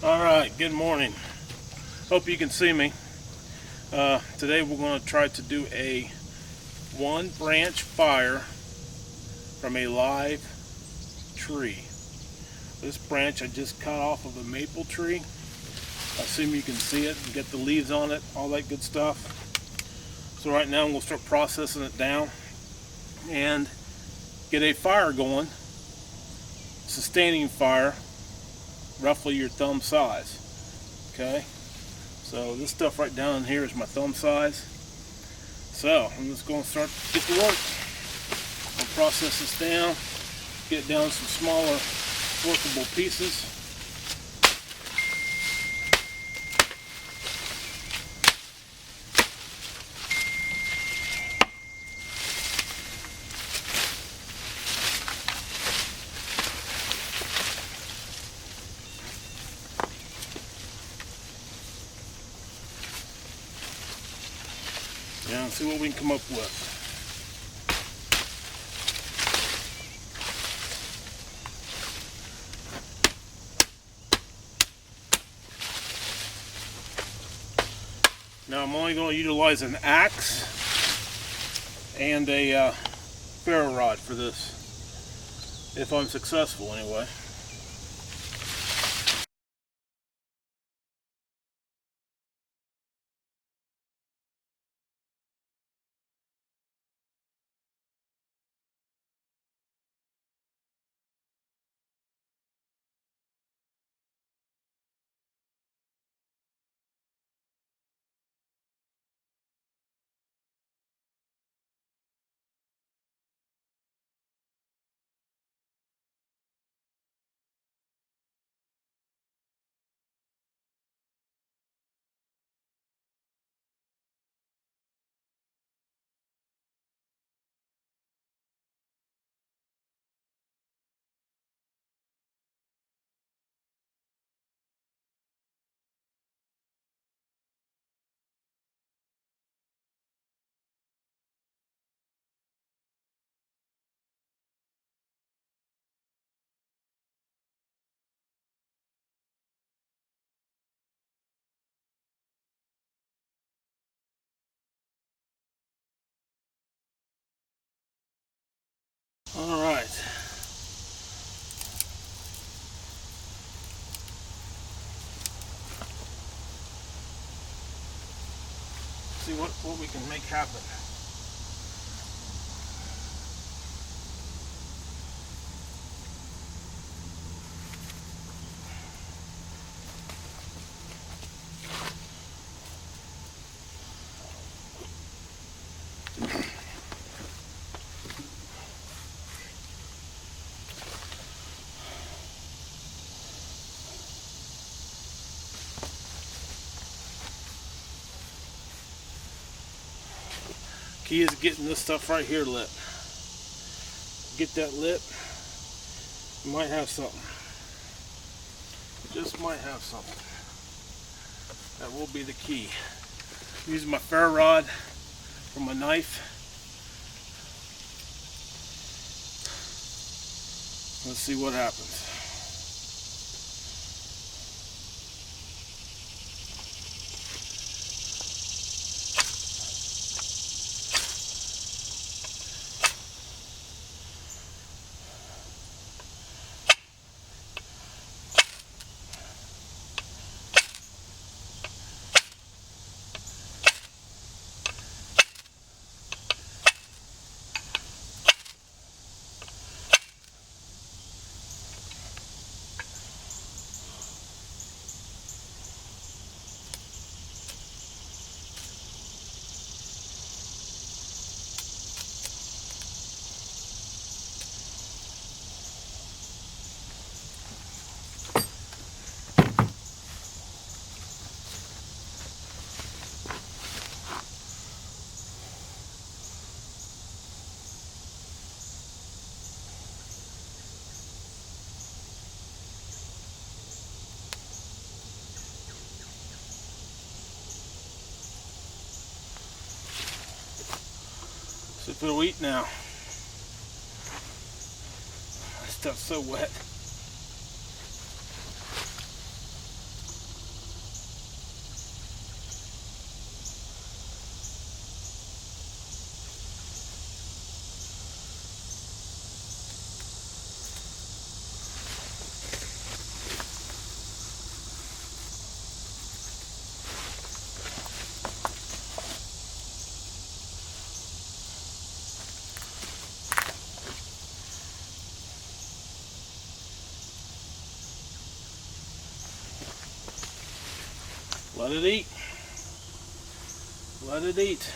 Alright, good morning. Hope you can see me. Today we're going to try to do a one branch fire from a live tree. This branch I just cut off of a maple tree. I assume you can see it and get the leaves on it, all that good stuff. So right now I'm going to start processing it down and get a fire going. Sustaining fire, roughly your thumb size. Okay, so this stuff right down here is my thumb size. So I'm just going to start to get to work. I'll process this down, get it down to some smaller workable pieces. And see what we can come up with. Now I'm only going to utilize an axe and a ferro rod for this, if I'm successful anyway. All right. See what we can make happen. Key is getting this stuff right here lit. Get that lit, you might have something. Just might have something. That will be the key. I'm using my ferro rod for my knife. Let's see what happens. So if it'll eat now. That stuff's so wet. Let it eat. Let it eat.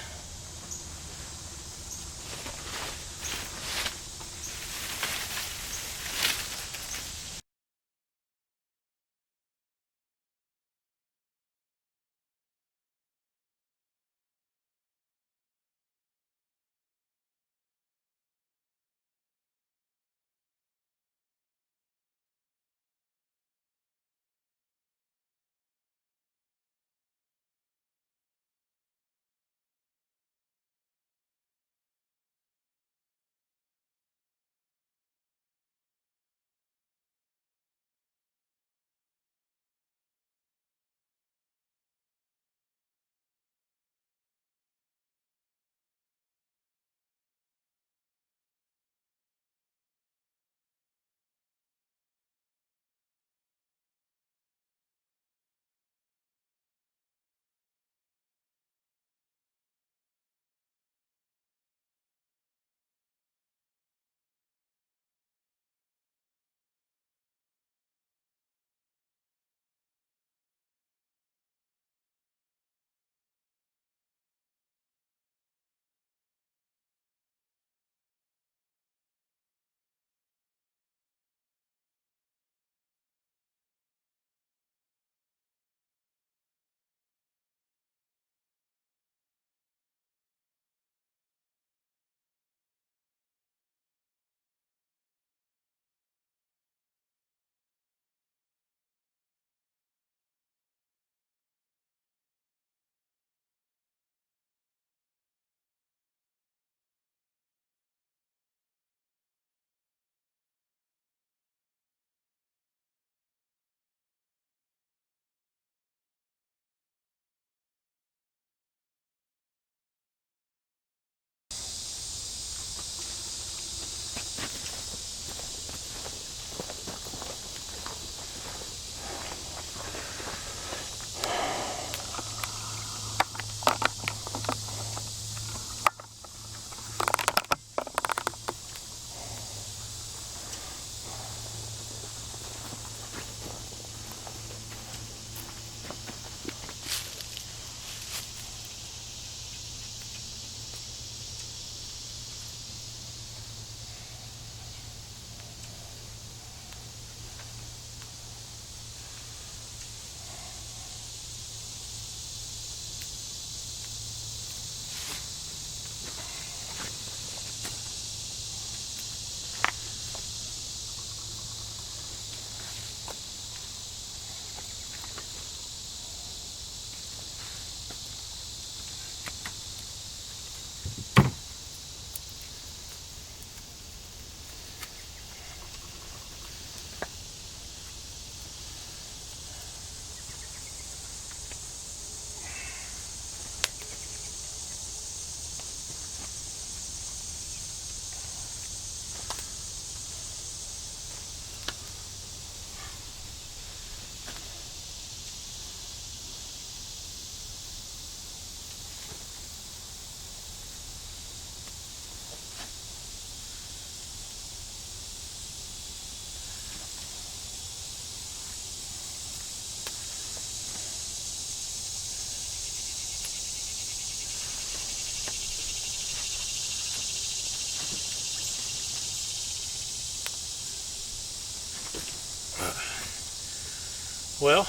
Well,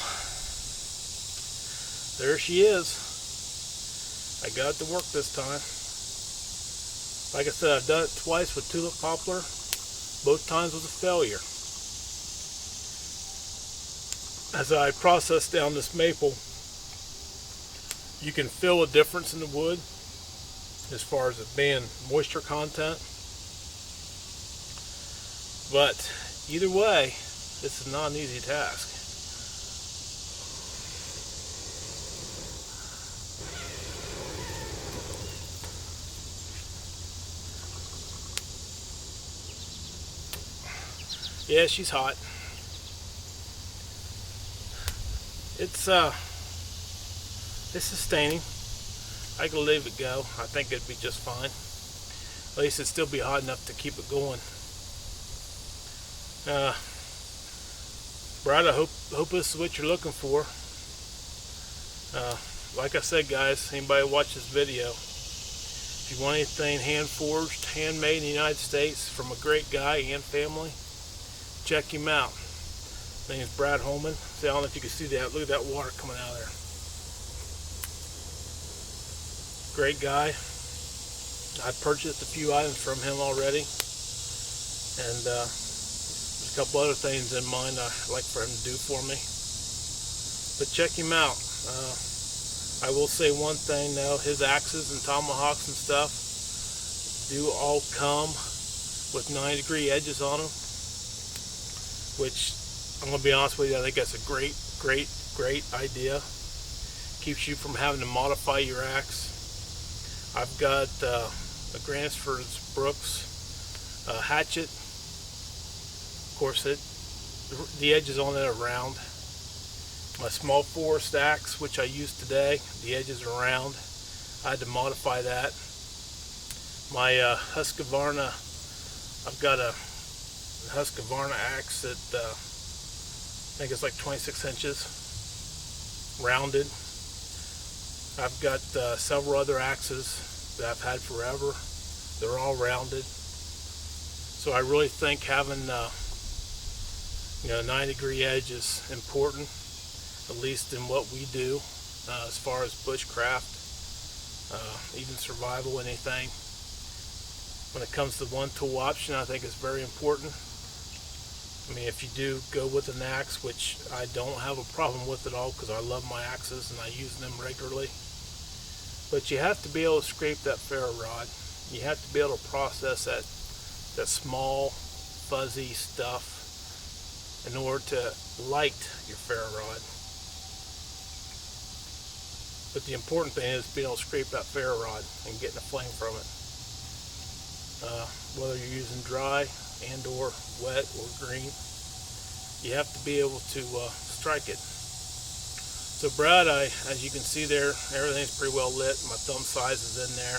there she is. I got it to work this time. Like I said, I've done it twice with tulip poplar. Both times was a failure. As I process down this maple, you can feel a difference in the wood as far as it being moisture content. But either way, this is not an easy task. Yeah, she's hot. It's sustaining. I can leave it go. I think it'd be just fine. At least it'd still be hot enough to keep it going. Brad, I hope this is what you're looking for. Like I said, guys, anybody watch this video, if you want anything hand forged, handmade in the United States from a great guy and family, check him out. His name is Brad Holman. See, I don't know if you can see that. Look at that water coming out of there. Great guy. I've purchased a few items from him already, and there's a couple other things in mind I'd like for him to do for me. But check him out. I will say one thing though, his axes and tomahawks and stuff do all come with 90-degree edges on them, which I'm going to be honest with you, I think that's a great idea. Keeps you from having to modify your axe. I've got a Gransford Brooks hatchet. Of course, the edges on it are round. My small forest axe, which I used today, the edges are round. I had to modify that. My Husqvarna, I've got a Husqvarna axe that I think it's like 26 inches, rounded. I've got several other axes that I've had forever. They're all rounded. So I really think having 90-degree edge is important, at least in what we do as far as bushcraft, even survival, anything. When it comes to one tool option, I think it's very important. I mean, if you do go with an axe, which I don't have a problem with at all because I love my axes and I use them regularly, but you have to be able to scrape that ferro rod. You have to be able to process that small, fuzzy stuff in order to light your ferro rod. But the important thing is being able to scrape that ferro rod and getting a flame from it. Whether you're using dry and or wet or green, you have to be able to strike it. So Brad, as you can see there, everything's pretty well lit. My thumb size is in there.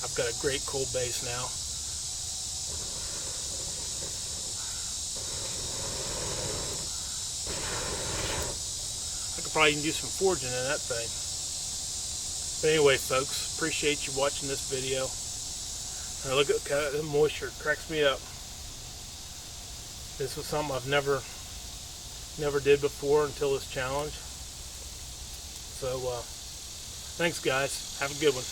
I've got a great coal base now. I could probably even do some forging in that thing. But anyway, folks, appreciate you watching this video. Look at the moisture, it cracks me up. This was something I've never did before until this challenge. So thanks guys, have a good one.